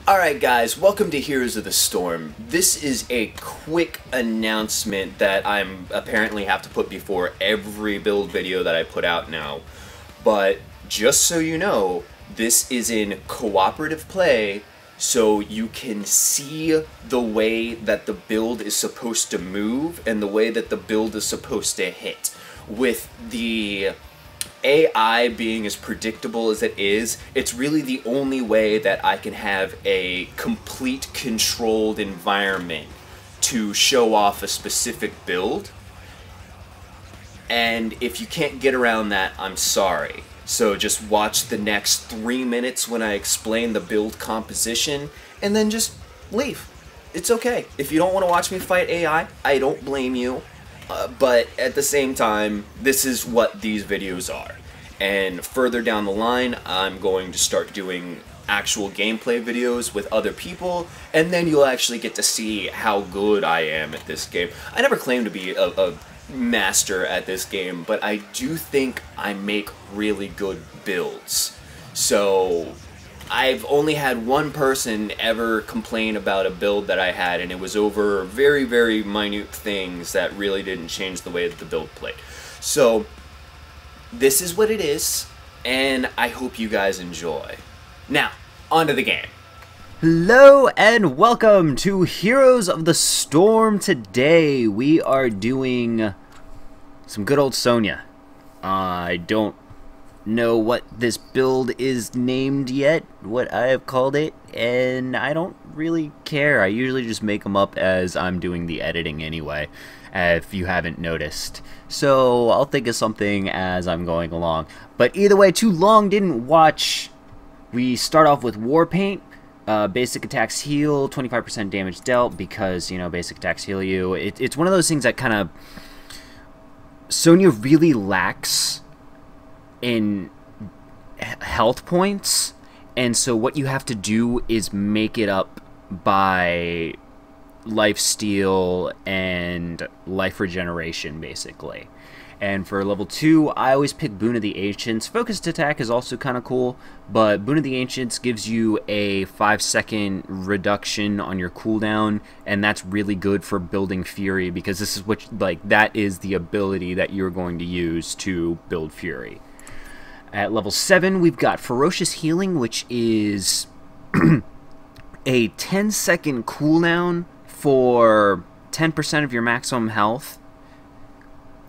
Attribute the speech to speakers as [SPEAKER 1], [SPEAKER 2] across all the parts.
[SPEAKER 1] Alright guys, welcome to Heroes of the Storm. This is a quick announcement that I'm apparently have to put before every build video that I put out now. But just so you know, this is in cooperative play, so you can see the way that the build is supposed to move and the way that the build is supposed to hit. With the AI being as predictable as it is, it's really the only way that I can have a complete controlled environment to show off a specific build. And if you can't get around that, I'm sorry. So just watch the next 3 minutes when I explain the build composition, and then just leave. It's okay. If you don't want to watch me fight AI, I don't blame you. But at the same time, this is what these videos are. And further down the line, I'm going to start doing actual gameplay videos with other people, and then you'll actually get to see how good I am at this game. I never claimed to be a master at this game, but I do think I make really good builds. So I've only had one person ever complain about a build that I had, and it was over very, very minute things that really didn't change the way that the build played. So this is what it is, and I hope you guys enjoy. Now, on to the game.
[SPEAKER 2] Hello and welcome to Heroes of the Storm. Today we are doing some good old Sonya. I don't know what this build is named yet, what I have called it, and I don't really care. I usually just make them up as I'm doing the editing anyway, if you haven't noticed. So I'll think of something as I'm going along. But either way, too long didn't watch. We start off with Warpaint. Basic attacks heal, 25% damage dealt, because, you know, basic attacks heal you. It's one of those things that kind of Sonya really lacks in health points, and so what you have to do is make it up by life steal and life regeneration, basically. And for level 2, I always pick Boon of the Ancients. Focused attack is also kind of cool, but Boon of the Ancients gives you a 5-second reduction on your cooldown, and that's really good for building Fury, because this is what, like, that is the ability that you're going to use to build Fury. At level 7, we've got Ferocious Healing, which is a 10-second cooldown for 10% of your maximum health.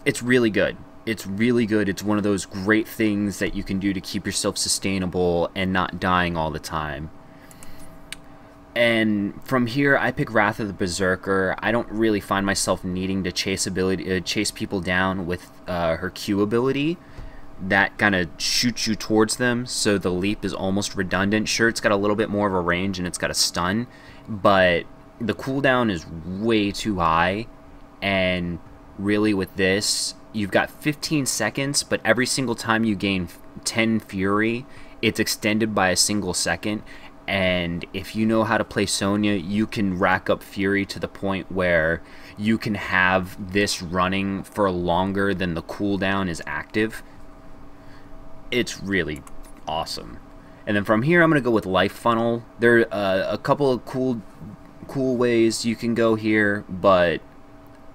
[SPEAKER 2] It's really good. It's really good. It's one of those great things that you can do to keep yourself sustainable and not dying all the time. And from here, I pick Wrath of the Berserker. I don't really find myself needing to chase people down with her Q ability. That kind of shoots you towards them, so the leap is almost redundant. Sure, it's got a little bit more of a range and it's got a stun, but the cooldown is way too high. And really with this, you've got 15 seconds, but every single time you gain 10 Fury, it's extended by a single second. And if you know how to play Sonya, you can rack up Fury to the point where you can have this running for longer than the cooldown is active. It's really awesome. And then from here, I'm going to go with Life Funnel. There are a couple of cool ways you can go here, but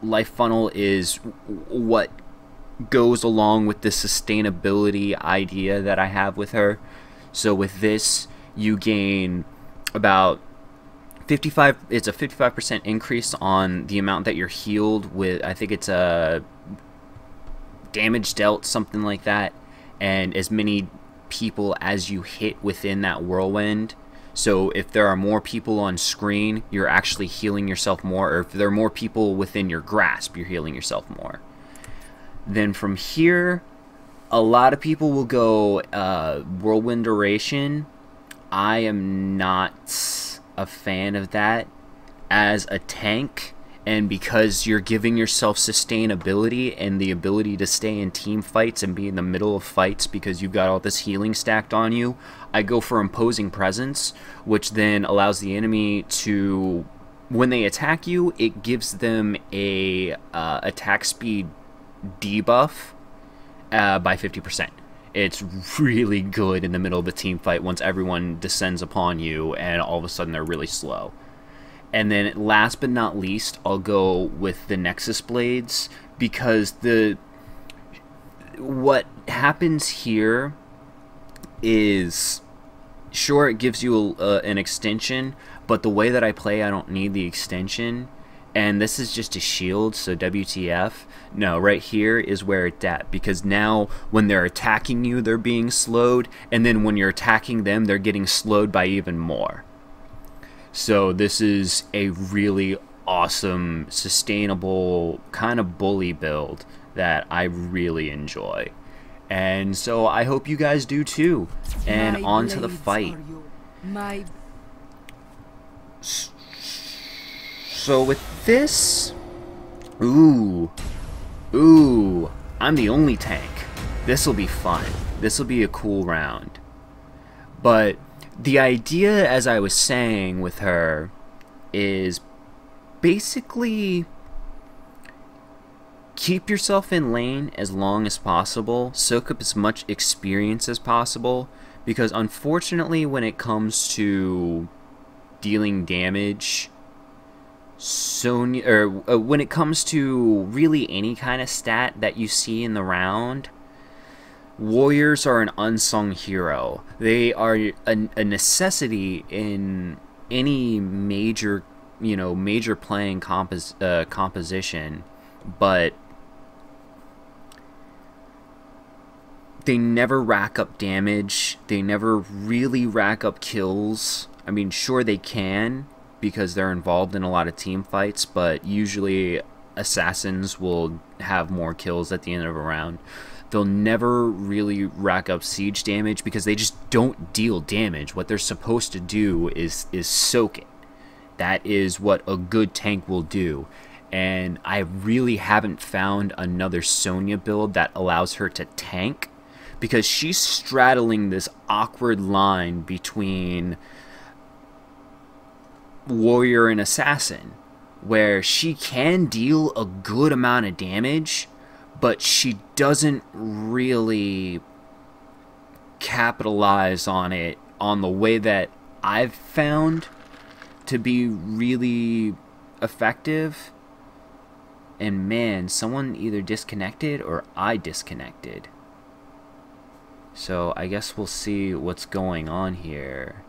[SPEAKER 2] Life Funnel is what goes along with the sustainability idea that I have with her. So with this, you gain about 55, it's a 55% increase on the amount that you're healed with. I think it's a damage dealt, something like that, and as many people as you hit within that whirlwind. So if there are more people on screen, you're actually healing yourself more, or if there are more people within your grasp, you're healing yourself more. Then from here, a lot of people will go whirlwind duration. I am not a fan of that as a tank, and because you're giving yourself sustainability and the ability to stay in team fights and be in the middle of fights because you've got all this healing stacked on you, I go for Imposing Presence, which then allows the enemy to, when they attack you, it gives them a attack speed debuff by 50%. It's really good in the middle of a team fight once everyone descends upon you and all of a sudden they're really slow. And then last but not least, I'll go with the Nexus Blades, because what happens here is, sure, it gives you an extension, but the way that I play, I don't need the extension. And this is just a shield, so WTF. No, right here is where it's at, because now when they're attacking you, they're being slowed, and then when you're attacking them, they're getting slowed by even more. So this is a really awesome, sustainable, kind of bully build that I really enjoy. And so I hope you guys do too. And on to the fight. So with this, ooh, I'm the only tank. This'll be fun. This'll be a cool round. But the idea, as I was saying with her, is basically keep yourself in lane as long as possible, soak up as much experience as possible, because unfortunately when it comes to dealing damage, Sonya, or when it comes to really any kind of stat that you see in the round, warriors are an unsung hero. They are a necessity in any major, major playing composition, but they never rack up damage. They never really rack up kills. I mean, sure they can, because they're involved in a lot of team fights, but usually assassins will have more kills at the end of a round. They'll never really rack up siege damage because they just don't deal damage. What they're supposed to do is soak it. That is what a good tank will do. And I really haven't found another Sonya build that allows her to tank, because she's straddling this awkward line between warrior and assassin, where she can deal a good amount of damage, but she doesn't really capitalize on it on the way that I've found to be really effective. And man, someone either disconnected or I disconnected. So I guess we'll see what's going on here.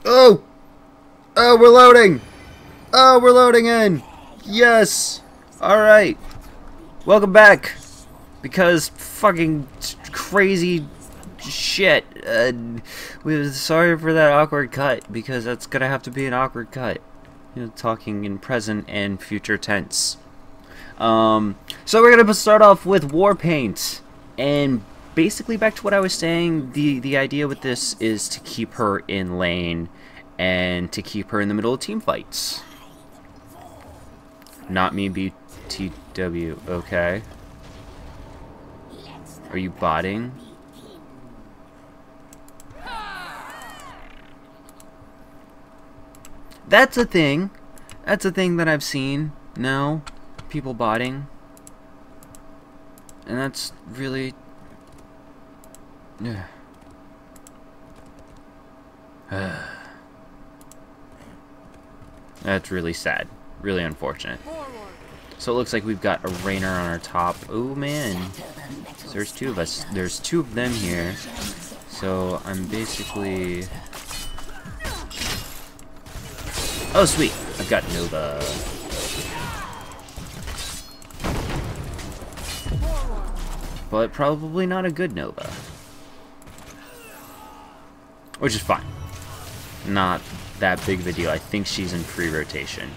[SPEAKER 2] Oh! Oh, we're loading! Oh, we're loading in! Yes! Alright. Welcome back! Because fucking crazy shit. We're sorry for that awkward cut, because that's gonna have to be an awkward cut. Talking in present and future tense. So we're gonna start off with Warpaint. And basically, back to what I was saying, the idea with this is to keep her in lane and to keep her in the middle of team fights. Not me, BTW. Okay. Are you botting? That's a thing. That's a thing that I've seen. No, people botting. And that's really... That's really sad. Really unfortunate. So it looks like we've got a Rainer on our top. Oh man. So there's two of us. There's two of them here. So I'm basically... Oh sweet. I've got Nova. But probably not a good Nova. Which is fine. Not that big of a deal. I think she's in free rotation.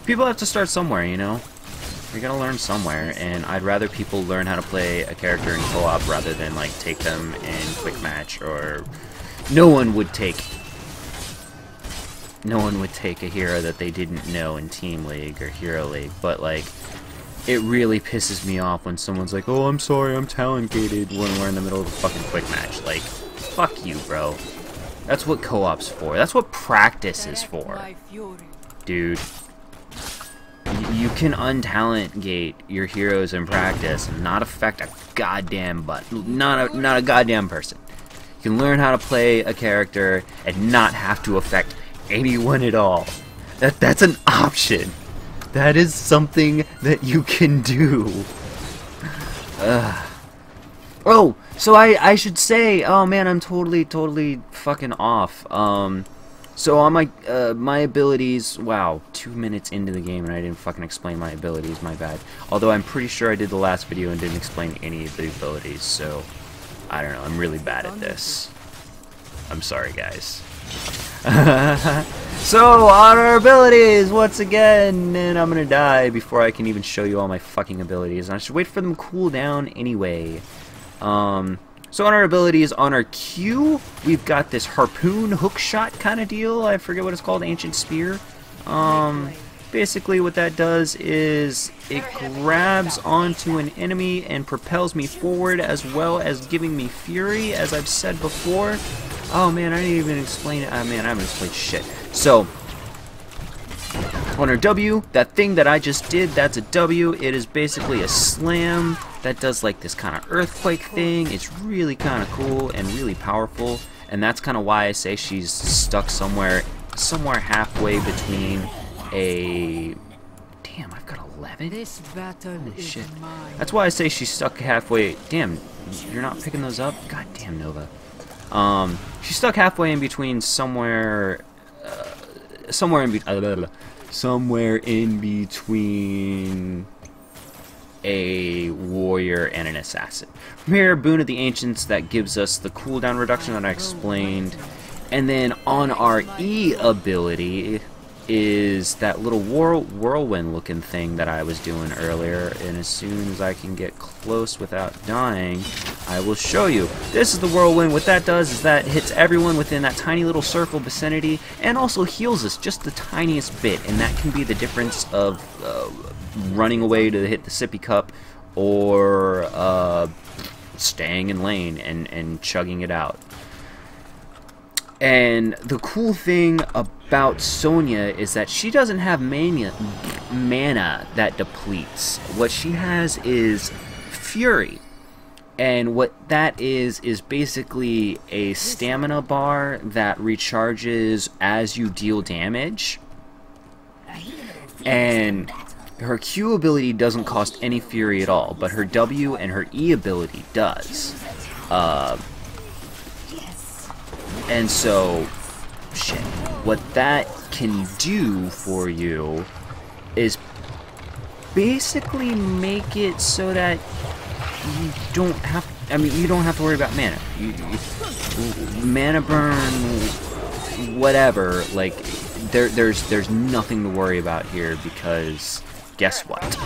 [SPEAKER 2] People have to start somewhere, you know? You're gonna learn somewhere, and I'd rather people learn how to play a character in co-op rather than, like, take them in quick match, or... No one would take a hero that they didn't know in Team League or Hero League, but, like, it really pisses me off when someone's like, oh, I'm sorry, I'm talent gated, when we're in the middle of a fucking quick match. Like, fuck you, bro. That's what co-op's for. That's what practice is for. Dude. you can untalent gate your heroes in practice and not affect a goddamn not a goddamn person. You can learn how to play a character and not have to affect anyone at all. That's an option. That is something that you can do. Oh, so I should say, oh man, I'm totally fucking off. So on my abilities, wow, 2 minutes into the game and I didn't fucking explain my abilities, my bad. Although I'm pretty sure I did the last video and didn't explain any of the abilities, so I don't know, I'm really bad at this. I'm sorry, guys. So, on our abilities, once again, and I'm gonna die before I can even show you all my fucking abilities, and I should wait for them to cool down anyway. So on our abilities, on our Q, we've got this harpoon hook shot kind of deal. I forget what it's called, ancient spear. Basically what that does is it grabs onto an enemy and propels me forward, as well as giving me fury, as I've said before. Oh man, I didn't even explain it. Man, I haven't explained shit. So, on our W, that thing that I just did, that's a W. It is basically a slam that does like this kind of earthquake thing. It's really kind of cool and really powerful, and that's kind of why I say she's stuck somewhere halfway between a... Damn, I've got 11?
[SPEAKER 3] This battle
[SPEAKER 2] Holy shit.
[SPEAKER 3] is mine.
[SPEAKER 2] That's why I say she's stuck halfway... Damn, you're not picking those up? God damn, Nova. She's stuck halfway in between somewhere in between a warrior and an assassin. From here, Boon of the Ancients, that gives us the cooldown reduction that I explained. And then on our E ability is that little whirlwind looking thing that I was doing earlier, and as soon as I can get close without dying, I will show you. This is the whirlwind. What that does is that hits everyone within that tiny little circle vicinity, and also heals us just the tiniest bit, and that can be the difference of running away to hit the sippy cup, or staying in lane and chugging it out. And the cool thing about Sonya is that she doesn't have mana that depletes. What she has is Fury. And what that is basically a stamina bar that recharges as you deal damage. And her Q ability doesn't cost any Fury at all, but her W and her E ability does. And so, shit, what that can do for you is basically make it so that you don't have, you don't have to worry about mana. Mana burn, whatever, like, there's nothing to worry about here, because guess what?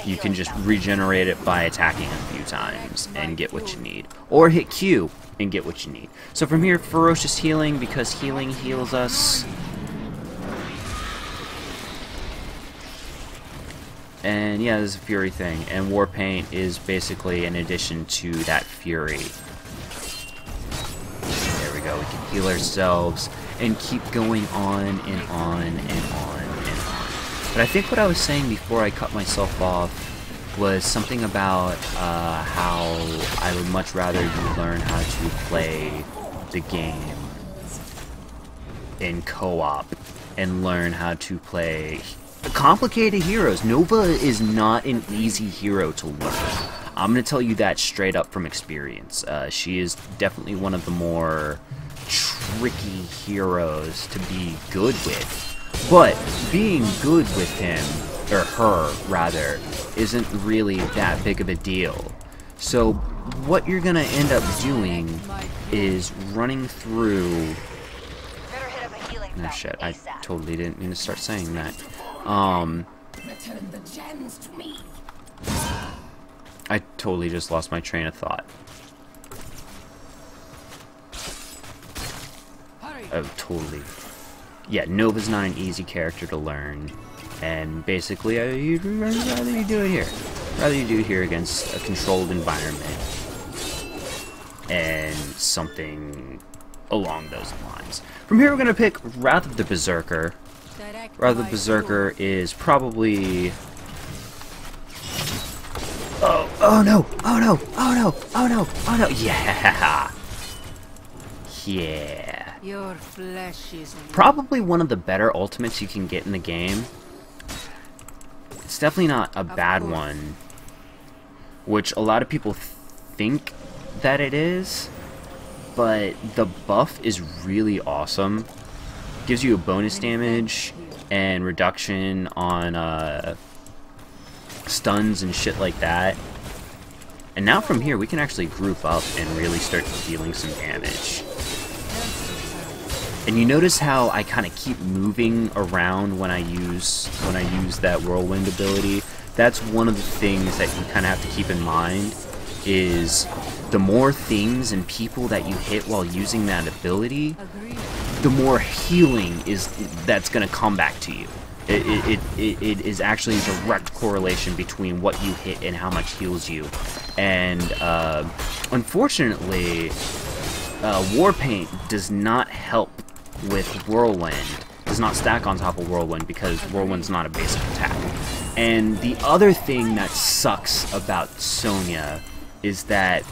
[SPEAKER 2] You can just regenerate it by attacking a few times and get what you need. Or hit Q and get what you need. So from here, ferocious healing, because healing heals us. And yeah, this is a fury thing. And Warpaint is basically an addition to that fury. There we go, we can heal ourselves and keep going on and on and on and on. But I think what I was saying before I cut myself off was something about how I would much rather you learn how to play the game in co-op and learn how to play complicated heroes. Nova is not an easy hero to learn. I'm going to tell you that straight up from experience. She is definitely one of the more tricky heroes to be good with. But being good with him, or her rather, isn't really that big of a deal. So what you're gonna end up doing is running through... Oh shit, I totally didn't mean to start saying that. I totally just lost my train of thought. Oh, totally. Yeah, Nova's not an easy character to learn, and basically, rather you do it here. Rather you do it here against a controlled environment, and something along those lines. From here, we're gonna pick Wrath of the Berserker, Wrath of the Berserker is probably... Oh no! Oh no! Oh no! Oh no! Oh no! Yeah! Yeah.
[SPEAKER 3] Your flesh is
[SPEAKER 2] Probably one of the better ultimates you can get in the game. It's definitely not a bad one, which a lot of people think that it is, but the buff is really awesome. Gives you a bonus damage and reduction on stuns and shit like that. And now from here we can actually group up and really start dealing some damage. And you notice how I kind of keep moving around when I use that whirlwind ability. That's one of the things that you kind of have to keep in mind, is the more things and people that you hit while using that ability, the more healing that's going to come back to you. It is actually a direct correlation between what you hit and how much heals you. And unfortunately, Warpaint does not help with Whirlwind. Does not stack on top of Whirlwind because Whirlwind's not a basic attack. And the other thing that sucks about Sonya is that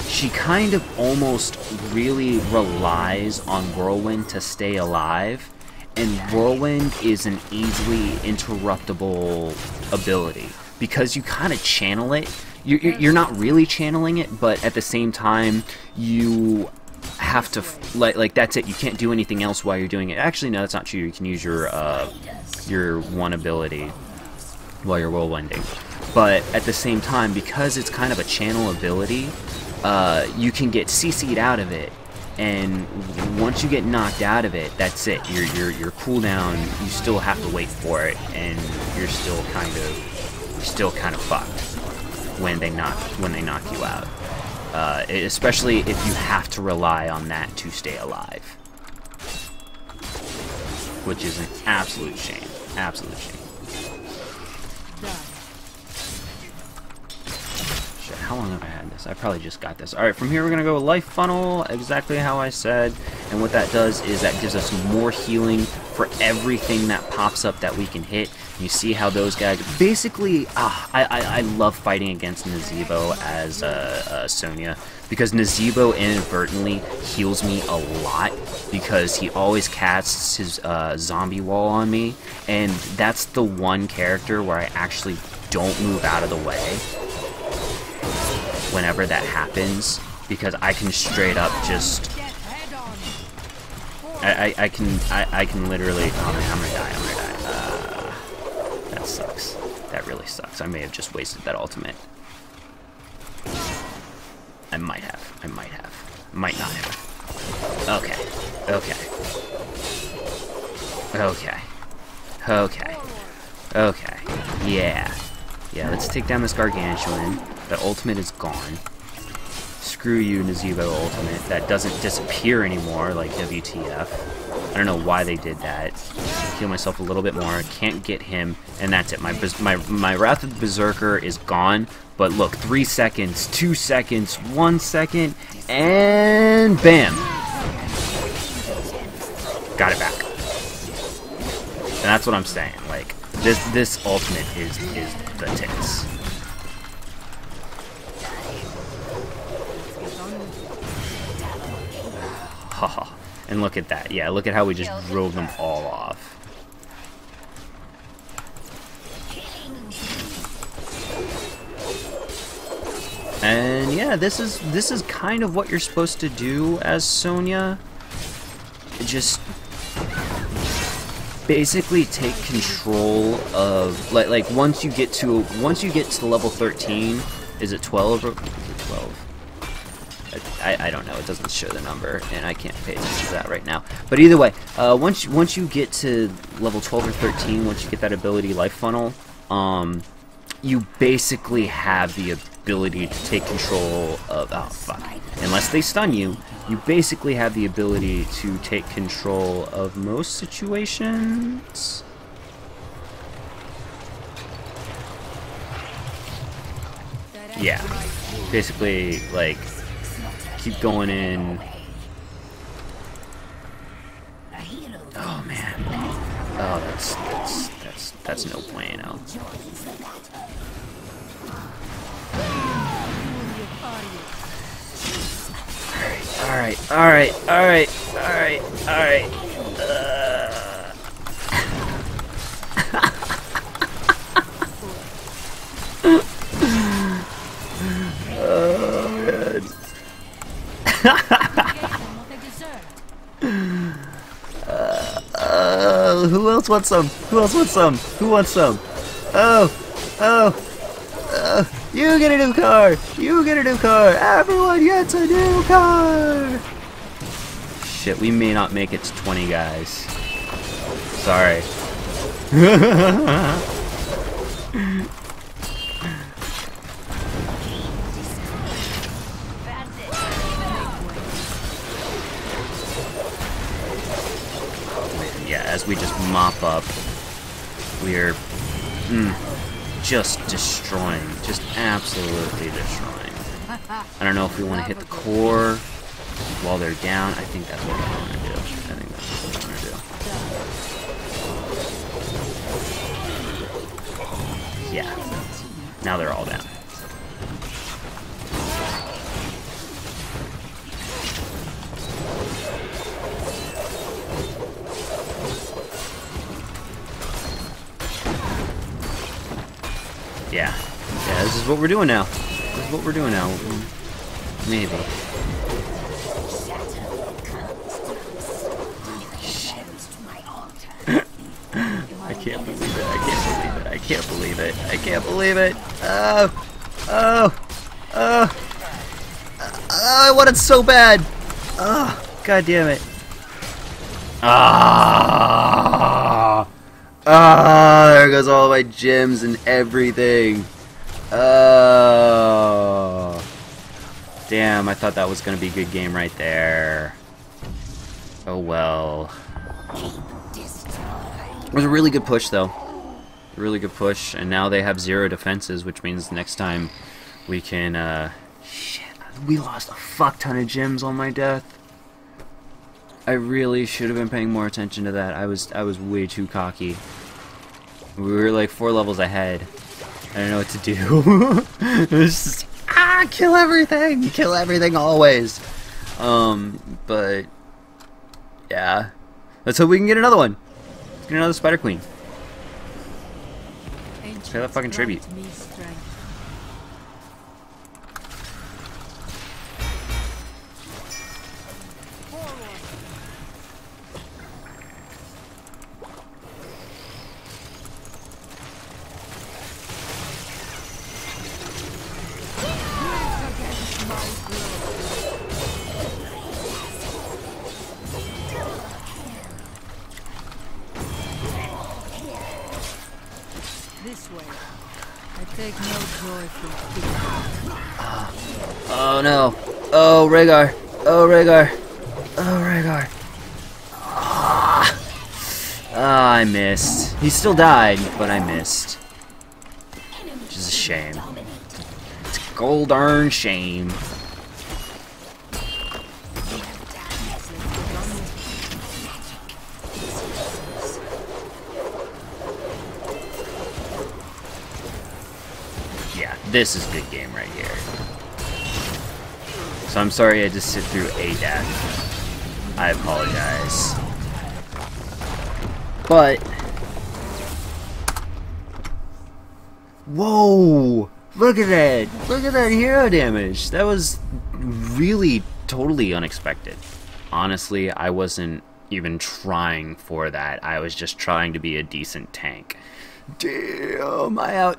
[SPEAKER 2] she kind of almost really relies on Whirlwind to stay alive, and Whirlwind is an easily interruptible ability because you kind of channel it. You're not really channeling it, but at the same time you have to like that's it. You can't do anything else while you're doing it. Actually, no, that's not true. You can use your one ability while you're whirlwinding, but at the same time, because it's kind of a channel ability, you can get CC'd out of it, and once you get knocked out of it, that's it. Your cooldown, you still have to wait for it, and you're still kind of fucked when they knock you out. Especially if you have to rely on that to stay alive, which is an absolute shame. Absolute shame. Shit, how long have I had this? I probably just got this. Alright, from here we're gonna go life funnel, exactly how I said, and what that does is that gives us more healing for everything that pops up that we can hit. You see how those guys basically I love fighting against Nazebo as Sonya, because Nazebo inadvertently heals me a lot because he always casts his zombie wall on me, and that's the one character where I actually don't move out of the way whenever that happens, because I can straight up just I can literally I'm gonna die. That sucks. That really sucks. I may have just wasted that ultimate. I might have. Might not have. Okay. Yeah, let's take down this Gargantuan. That ultimate is gone. Screw you, Nazebo ultimate. That doesn't disappear anymore, like WTF. I don't know why they did that. Heal myself a little bit more. Can't get him, and that's it. My Wrath of the Berserker is gone. But look, 3 seconds, 2 seconds, 1 second, and bam! Got it back. And that's what I'm saying. Like, this ultimate is the tits. Haha. And look at that. Yeah, look at how we just drove them all off. And yeah, this is kind of what you're supposed to do as Sonya. Just basically take control of like once you get to level 13, is it 12 or is it 12? I don't know, it doesn't show the number, and I can't pay attention to that right now. But either way, once you get to level 12 or 13, once you get that ability Life Funnel, you basically have the ability to take control of, oh fuck, unless they stun you, you basically have the ability to take control of most situations. Yeah, basically, like, keep going in. Oh man, Oh, that's no bueno. Alright. Who else wants some? Who wants some? You get a new car! Everyone gets a new car! Shit, we may not make it to 20 guys. Sorry. Yeah, as we just mop up, we're just destroying, just absolutely destroying. I don't know if we want to hit the core while they're down. I think that's what we want to do. Yeah, now they're all down. Yeah, this is what we're doing now. Maybe. I can't believe it. I want it so bad. Oh, god damn it. There goes all my gems and everything. Oh. Damn, I thought that was going to be a good game right there. Oh well. It was a really good push, though. Really good push, and now they have 0 defenses, which means next time we can, shit, we lost a fuck ton of gems on my death. I really should have been paying more attention to that. I was way too cocky. We were like 4 levels ahead. I don't know what to do. It was just, kill everything always. But yeah, let's hope we can get another one. Let's get another Spider Queen. Pay that fucking tribute.
[SPEAKER 3] This way. I take no joy from
[SPEAKER 2] Oh no. Oh Rhaegar. I missed. He still died, but I missed. Which is a shame. It's a gold darn shame. Yeah, this is a good game right here. So I'm sorry I had to sit through a death. I apologize. But whoa! Look at that! Look at that hero damage! That was really totally unexpected. Honestly, I wasn't even trying for that. I was just trying to be a decent tank. Damn, I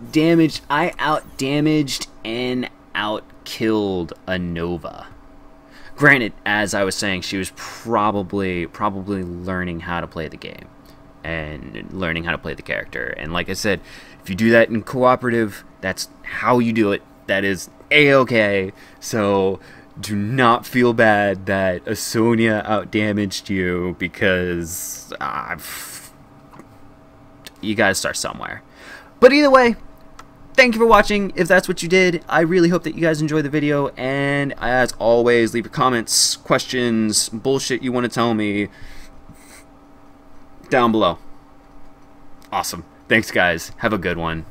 [SPEAKER 2] outdamaged and outkilled a Nova. Granted, as I was saying, she was probably learning how to play the game and learning how to play the character. And like I said, if you do that in cooperative, that's how you do it. That is a-okay. So do not feel bad that a Sonya outdamaged you, because you gotta start somewhere. But either way, thank you for watching. If that's what you did, I really hope that you guys enjoyed the video, and as always, leave your comments, questions, bullshit you want to tell me down below. Awesome. Thanks, guys. Have a good one.